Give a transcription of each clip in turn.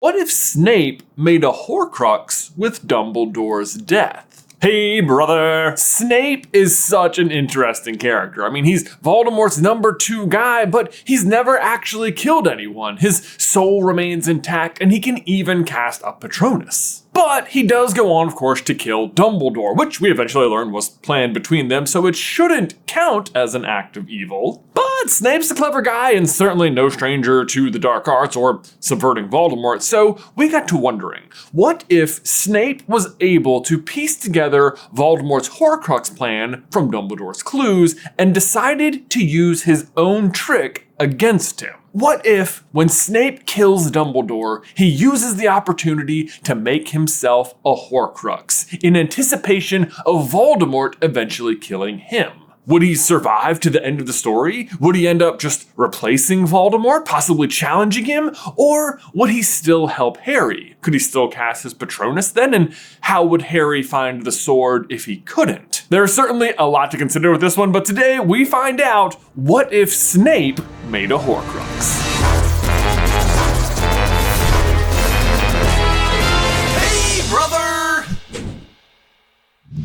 What if Snape made a Horcrux with Dumbledore's death? Hey brother! Snape is such an interesting character. I mean, he's Voldemort's number 2 guy, but he's never actually killed anyone. His soul remains intact, and he can even cast a Patronus. But he does go on, of course, to kill Dumbledore, which we eventually learned was planned between them, so it shouldn't count as an act of evil. But Snape's a clever guy and certainly no stranger to the dark arts or subverting Voldemort, so we got to wondering, what if Snape was able to piece together Voldemort's Horcrux plan from Dumbledore's clues and decided to use his own trick against him? What if, when Snape kills Dumbledore, he uses the opportunity to make himself a Horcrux in anticipation of Voldemort eventually killing him? Would he survive to the end of the story? Would he end up just replacing Voldemort, possibly challenging him? Or would he still help Harry? Could he still cast his Patronus then? And how would Harry find the sword if he couldn't? There's certainly a lot to consider with this one, but today we find out, what if Snape made a Horcrux?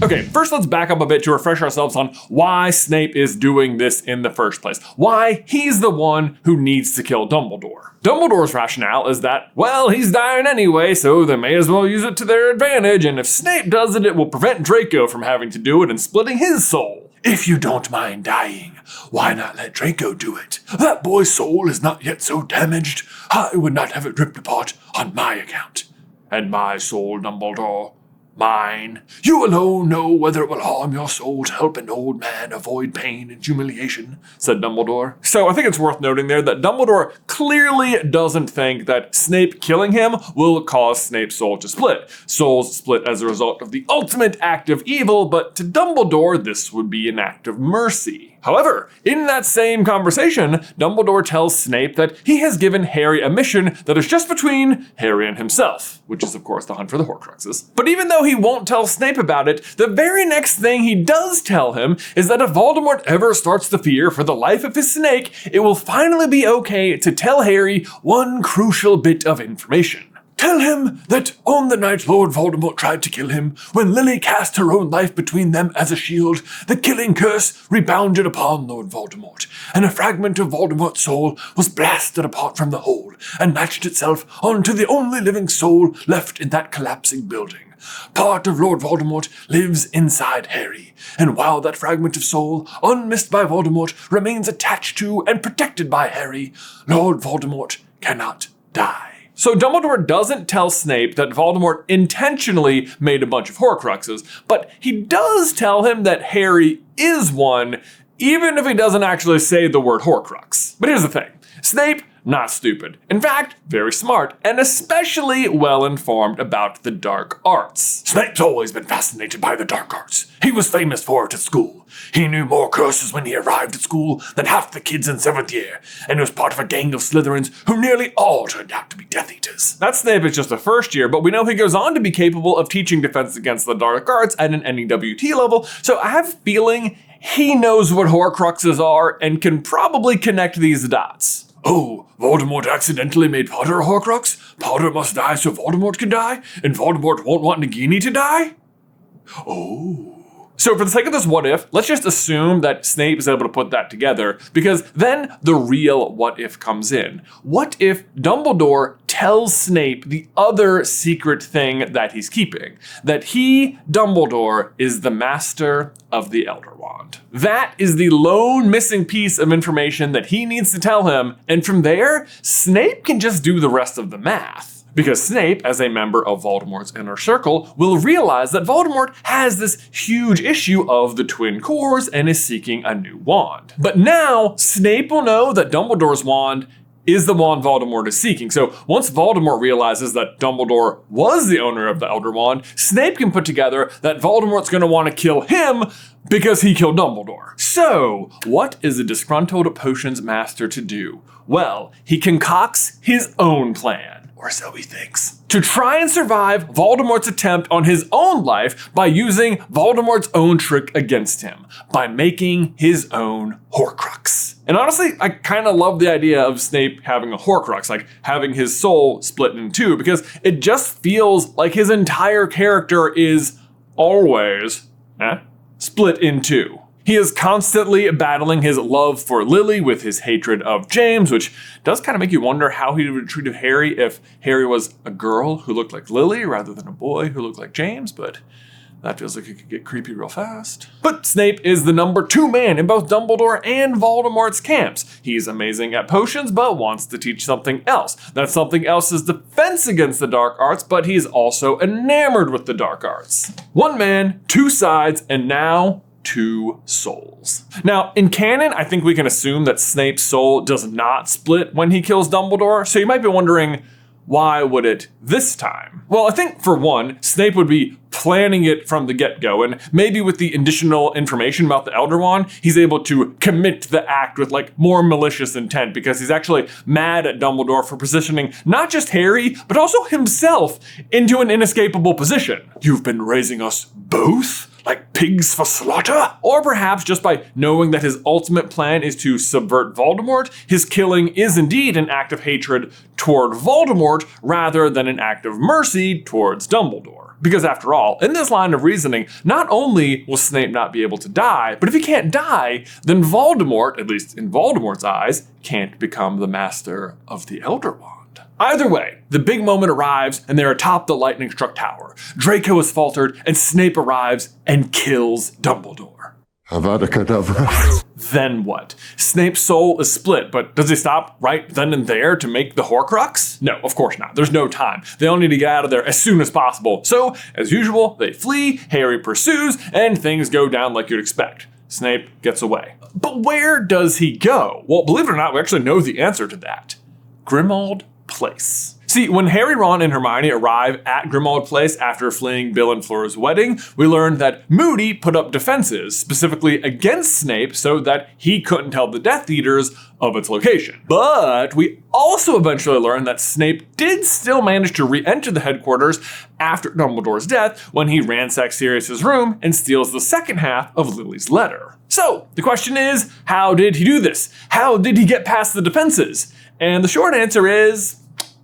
Okay, first let's back up a bit to refresh ourselves on why Snape is doing this in the first place. Why he's the one who needs to kill Dumbledore. Dumbledore's rationale is that, well, he's dying anyway, so they may as well use it to their advantage, and if Snape does it, it will prevent Draco from having to do it and splitting his soul. If you don't mind dying, why not let Draco do it? That boy's soul is not yet so damaged. I would not have it ripped apart on my account. And my soul, Dumbledore, mine. You alone know whether it will harm your soul to help an old man avoid pain and humiliation, said Dumbledore. So I think it's worth noting there that Dumbledore clearly doesn't think that Snape killing him will cause Snape's soul to split. Souls split as a result of the ultimate act of evil, but to Dumbledore, this would be an act of mercy. However, in that same conversation, Dumbledore tells Snape that he has given Harry a mission that is just between Harry and himself, which is of course the hunt for the Horcruxes. But even though he won't tell Snape about it, the very next thing he does tell him is that if Voldemort ever starts to fear for the life of his snake, it will finally be okay to tell Harry one crucial bit of information. Tell him that on the night Lord Voldemort tried to kill him, when Lily cast her own life between them as a shield, the killing curse rebounded upon Lord Voldemort, and a fragment of Voldemort's soul was blasted apart from the whole, and matched itself onto the only living soul left in that collapsing building. Part of Lord Voldemort lives inside Harry, and while that fragment of soul, unmissed by Voldemort, remains attached to and protected by Harry, Lord Voldemort cannot die. So Dumbledore doesn't tell Snape that Voldemort intentionally made a bunch of Horcruxes, but he does tell him that Harry is one, even if he doesn't actually say the word Horcrux. But here's the thing. Snape, not stupid. In fact, very smart, and especially well-informed about the dark arts. Snape's always been fascinated by the dark arts. He was famous for it at school. He knew more curses when he arrived at school than half the kids in 7th year, and was part of a gang of Slytherins who nearly all turned out to be Death Eaters. That Snape is just a first year, but we know he goes on to be capable of teaching defense against the dark arts at an NEWT level, so I have a feeling he knows what Horcruxes are and can probably connect these dots. Oh, Voldemort accidentally made Potter a Horcrux? Potter must die so Voldemort can die? And Voldemort won't want Nagini to die? Oh. So for the sake of this what if, let's just assume that Snape is able to put that together, because then the real what if comes in. What if Dumbledore tells Snape the other secret thing that he's keeping? That he, Dumbledore, is the master of the Elder Wand. That is the lone missing piece of information that he needs to tell him, and from there, Snape can just do the rest of the math. Because Snape, as a member of Voldemort's inner circle, will realize that Voldemort has this huge issue of the twin cores and is seeking a new wand. But now, Snape will know that Dumbledore's wand is the wand Voldemort is seeking. So once Voldemort realizes that Dumbledore was the owner of the Elder Wand, Snape can put together that Voldemort's going to want to kill him because he killed Dumbledore. So what is a disgruntled potions master to do? Well, he concocts his own plan. Or so he thinks. To try and survive Voldemort's attempt on his own life by using Voldemort's own trick against him, by making his own Horcrux. And honestly, I kind of love the idea of Snape having a Horcrux, like having his soul split in two, because it just feels like his entire character is always split in two. He is constantly battling his love for Lily with his hatred of James, which does kind of make you wonder how he would treat Harry if Harry was a girl who looked like Lily rather than a boy who looked like James, but that feels like it could get creepy real fast. But Snape is the number 2 man in both Dumbledore and Voldemort's camps. He's amazing at potions, but wants to teach something else. That something else is defense against the dark arts, but he's also enamored with the dark arts. 1 man, 2 sides, and now 2 souls. Now, in canon, I think we can assume that Snape's soul does not split when he kills Dumbledore, so you might be wondering, why would it this time? Well, I think for one, Snape would be planning it from the get-go, and maybe with the additional information about the Elder Wand, he's able to commit the act with like more malicious intent, because he's actually mad at Dumbledore for positioning not just Harry, but also himself into an inescapable position. You've been raising us both? Like pigs for slaughter? Or perhaps just by knowing that his ultimate plan is to subvert Voldemort, his killing is indeed an act of hatred toward Voldemort rather than an act of mercy towards Dumbledore. Because after all, in this line of reasoning, not only will Snape not be able to die, but if he can't die, then Voldemort, at least in Voldemort's eyes, can't become the master of the Elder Wand. Either way, the big moment arrives and they're atop the lightning-struck tower. Draco has faltered and Snape arrives and kills Dumbledore. Avada Kedavra. Then what? Snape's soul is split, but does he stop right then and there to make the Horcrux? No, of course not. There's no time. They all need to get out of there as soon as possible. So, as usual, they flee, Harry pursues, and things go down like you'd expect. Snape gets away. But where does he go? Well, believe it or not, we actually know the answer to that. Grimmauld Place. See, when Harry, Ron, and Hermione arrive at Grimmauld Place after fleeing Bill and Flora's wedding, we learn that Moody put up defenses, specifically against Snape, so that he couldn't tell the Death Eaters of its location. But we also eventually learn that Snape did still manage to re-enter the headquarters after Dumbledore's death when he ransacks Sirius's room and steals the second half of Lily's letter. So, the question is, how did he do this? How did he get past the defenses? And the short answer is,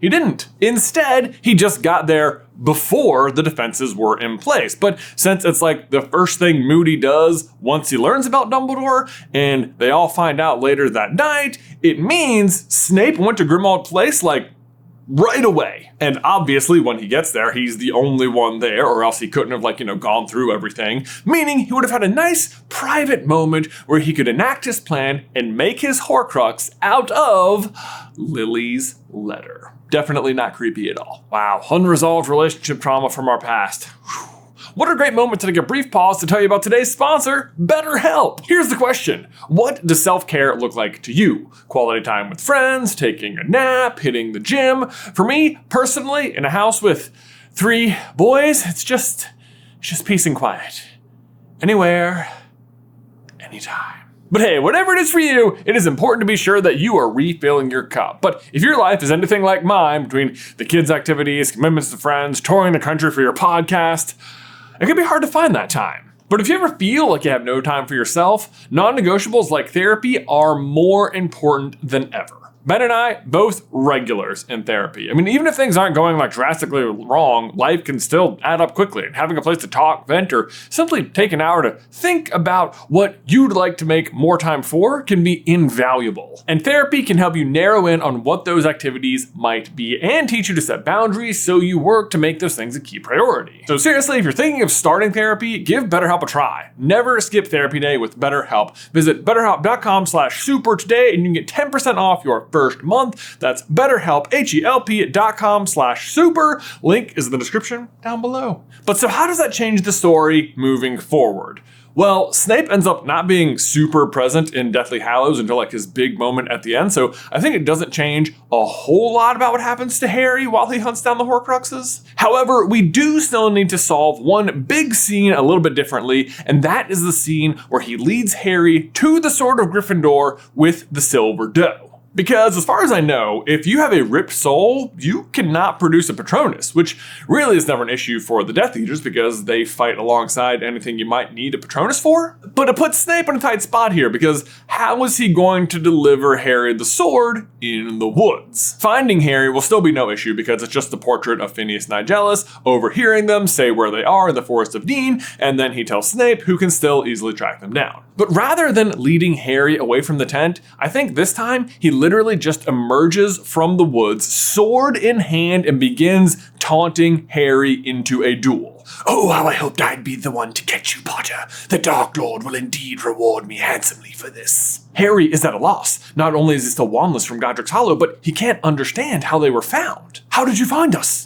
he didn't. Instead, he just got there before the defenses were in place. But since it's like the first thing Moody does once he learns about Dumbledore, and they all find out later that night, it means Snape went to Grimmauld Place like right away. And obviously when he gets there, he's the only one there, or else he couldn't have gone through everything, meaning he would have had a nice private moment where he could enact his plan and make his Horcrux out of Lily's letter. Definitely not creepy at all. Wow, unresolved relationship trauma from our past. Whew. What a great moment to take a brief pause to tell you about today's sponsor, BetterHelp. Here's the question. What does self-care look like to you? Quality time with friends, taking a nap, hitting the gym? For me, personally, in a house with 3 boys, it's just peace and quiet. Anywhere, anytime. But hey, whatever it is for you, it is important to be sure that you are refilling your cup. But if your life is anything like mine, between the kids' activities, commitments to friends, touring the country for your podcast, it can be hard to find that time. But if you ever feel like you have no time for yourself, non-negotiables like therapy are more important than ever. Ben and I, both regulars in therapy. I mean, even if things aren't going like drastically wrong, life can still add up quickly. And having a place to talk, vent, or simply take an hour to think about what you'd like to make more time for can be invaluable. And therapy can help you narrow in on what those activities might be and teach you to set boundaries so you work to make those things a key priority. So seriously, if you're thinking of starting therapy, give BetterHelp a try. Never skip therapy day with BetterHelp. Visit betterhelp.com/super today and you can get 10% off your first month. That's BetterHelp, HELP.com/super. Link is in the description down below. But so how does that change the story moving forward? Well, Snape ends up not being super present in Deathly Hallows until like his big moment at the end, so I think it doesn't change a whole lot about what happens to Harry while he hunts down the Horcruxes. However, we do still need to solve one big scene a little bit differently, and that is the scene where he leads Harry to the Sword of Gryffindor with the Silver Doe. Because as far as I know, if you have a ripped soul, you cannot produce a Patronus, which really is never an issue for the Death Eaters because they fight alongside anything you might need a Patronus for. But it puts Snape in a tight spot here because how is he going to deliver Harry the sword in the woods? Finding Harry will still be no issue because it's just the portrait of Phineas Nigellus overhearing them say where they are in the Forest of Dean, and then he tells Snape, who can still easily track them down. But rather than leading Harry away from the tent, I think this time he literally just emerges from the woods, sword in hand, and begins taunting Harry into a duel. Oh, how I hoped I'd be the one to catch you, Potter. The Dark Lord will indeed reward me handsomely for this. Harry is at a loss. Not only is he still wandless from Godric's Hollow, but he can't understand how they were found. How did you find us?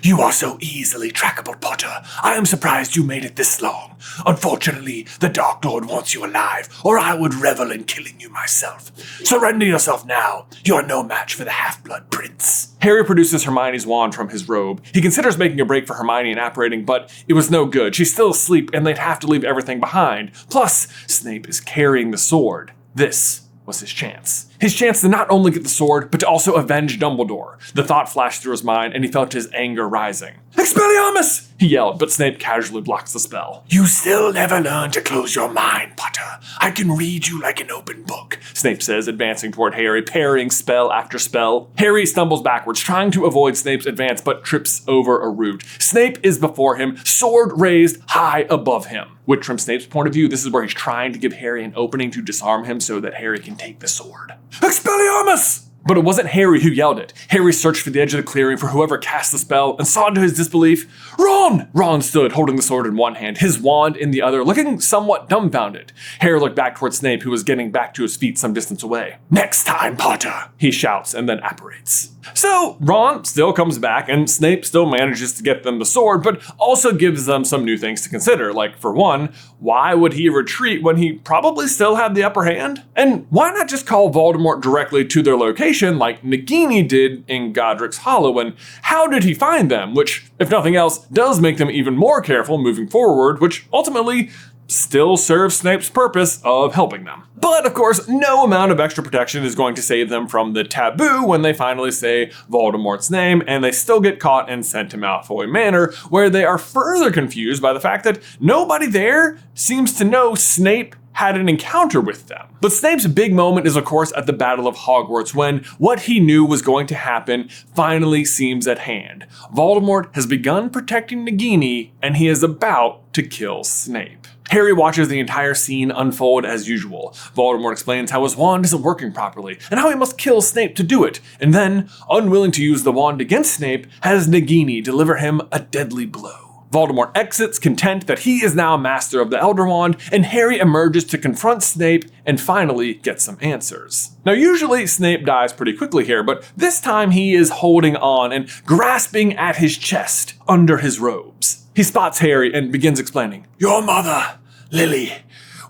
You are so easily trackable, Potter. I am surprised you made it this long. Unfortunately, the Dark Lord wants you alive, or I would revel in killing you myself. Surrender yourself now. You are no match for the Half-Blood Prince. Harry produces Hermione's wand from his robe. He considers making a break for Hermione and apparating, but it was no good. She's still asleep, and they'd have to leave everything behind. Plus, Snape is carrying the sword. This was his chance. His chance to not only get the sword, but to also avenge Dumbledore. The thought flashed through his mind, and he felt his anger rising. Expelliarmus! He yelled, but Snape casually blocks the spell. You still never learn to close your mind, Potter. I can read you like an open book, Snape says, advancing toward Harry, parrying spell after spell. Harry stumbles backwards, trying to avoid Snape's advance, but trips over a root. Snape is before him, sword raised high above him. Which, from Snape's point of view, this is where he's trying to give Harry an opening to disarm him so that Harry can take the sword. Expelliarmus! But it wasn't Harry who yelled it. Harry searched for the edge of the clearing for whoever cast the spell and saw to his disbelief, Ron! Ron stood holding the sword in one hand, his wand in the other, looking somewhat dumbfounded. Harry looked back toward Snape, who was getting back to his feet some distance away. Next time, Potter! He shouts and then apparates. So Ron still comes back and Snape still manages to get them the sword, but also gives them some new things to consider. Like, for one, why would he retreat when he probably still had the upper hand? And why not just call Voldemort directly to their location like Nagini did in Godric's Hollow? And how did he find them? Which, if nothing else, does make them even more careful moving forward, which ultimately still serves Snape's purpose of helping them. But of course, no amount of extra protection is going to save them from the taboo when they finally say Voldemort's name, and they still get caught and sent to Malfoy Manor, where they are further confused by the fact that nobody there seems to know Snape had an encounter with them. But Snape's big moment is of course at the Battle of Hogwarts, when what he knew was going to happen finally seems at hand. Voldemort has begun protecting Nagini, and he is about to kill Snape. Harry watches the entire scene unfold as usual. Voldemort explains how his wand isn't working properly, and how he must kill Snape to do it, and then, unwilling to use the wand against Snape, has Nagini deliver him a deadly blow. Voldemort exits, content that he is now master of the Elder Wand, and Harry emerges to confront Snape and finally get some answers. Now usually Snape dies pretty quickly here, but this time he is holding on and grasping at his chest under his robes. He spots Harry and begins explaining. Your mother, Lily,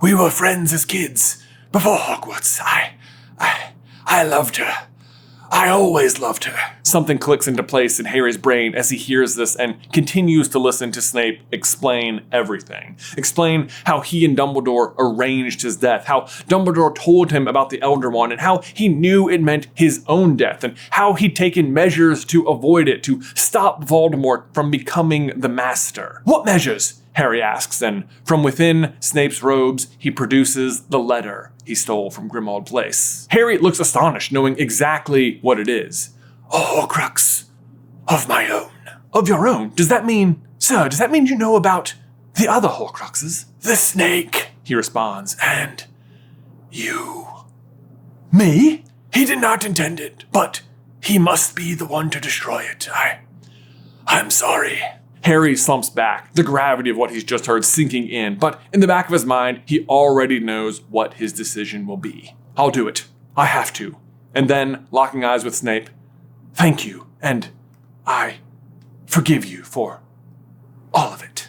we were friends as kids. Before Hogwarts, I loved her. I always loved her. Something clicks into place in Harry's brain as he hears this and continues to listen to Snape explain everything. Explain how he and Dumbledore arranged his death, how Dumbledore told him about the Elder Wand, and how he knew it meant his own death, and how he'd taken measures to avoid it, to stop Voldemort from becoming the Master. What measures? Harry asks, and from within Snape's robes, he produces the letter he stole from Grimmauld Place. Harry looks astonished, knowing exactly what it is. A Horcrux of my own. Of your own? Does that mean you know about the other Horcruxes? The snake, he responds. And you. Me? He did not intend it, but he must be the one to destroy it. I'm sorry. Harry slumps back, the gravity of what he's just heard sinking in, but in the back of his mind, he already knows what his decision will be. I'll do it. I have to. And then, locking eyes with Snape, thank you, and I forgive you for all of it.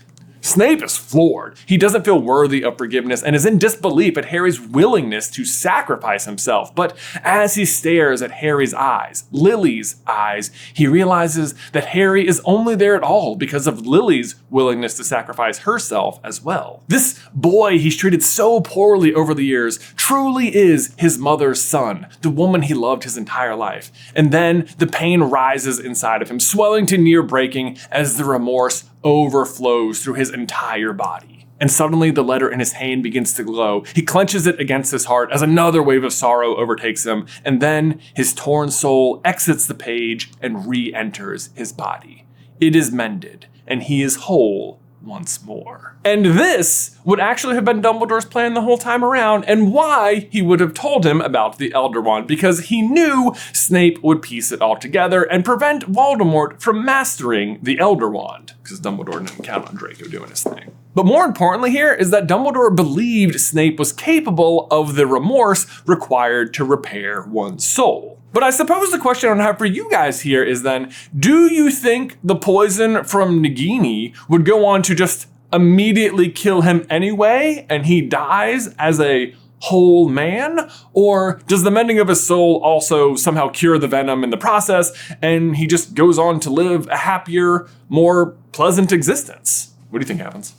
Snape is floored. He doesn't feel worthy of forgiveness and is in disbelief at Harry's willingness to sacrifice himself. But as he stares at Harry's eyes, Lily's eyes, he realizes that Harry is only there at all because of Lily's willingness to sacrifice herself as well. This boy he's treated so poorly over the years truly is his mother's son, the woman he loved his entire life. And then the pain rises inside of him, swelling to near breaking as the remorse overflows through his entire body. And suddenly the letter in his hand begins to glow. He clenches it against his heart as another wave of sorrow overtakes him, and then his torn soul exits the page and re-enters his body. It is mended, and he is whole once more. And this would actually have been Dumbledore's plan the whole time around, and why he would have told him about the Elder Wand, because he knew Snape would piece it all together and prevent Voldemort from mastering the Elder Wand, because Dumbledore didn't count on Draco doing his thing. But more importantly here is that Dumbledore believed Snape was capable of the remorse required to repair one's soul. But I suppose the question I have for you guys here is then, do you think the poison from Nagini would go on to just immediately kill him anyway and he dies as a whole man? Or does the mending of his soul also somehow cure the venom in the process and he just goes on to live a happier, more pleasant existence? What do you think happens?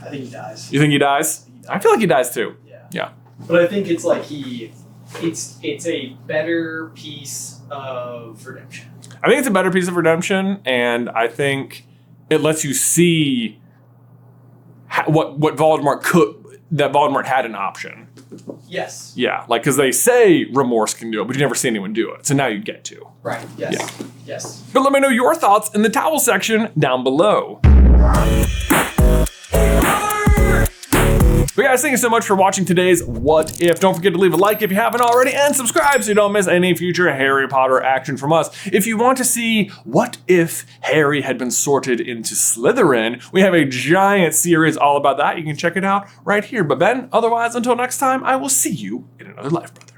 I think he dies. You think he dies? I feel like he dies too. Yeah. But I think it's like it's a better piece of redemption. I think it's a better piece of redemption, and I think it lets you see what Voldemort had an option. Yes. Yeah, like, because they say remorse can do it, but you never see anyone do it. So now you get to. Right, yes. Yeah. Yes. But let me know your thoughts in the towel section down below. But guys, thank you so much for watching today's What If. Don't forget to leave a like if you haven't already, and subscribe so you don't miss any future Harry Potter action from us. If you want to see what if Harry had been sorted into Slytherin, we have a giant series all about that. You can check it out right here. But Ben, otherwise, until next time, I will see you in another life, brother.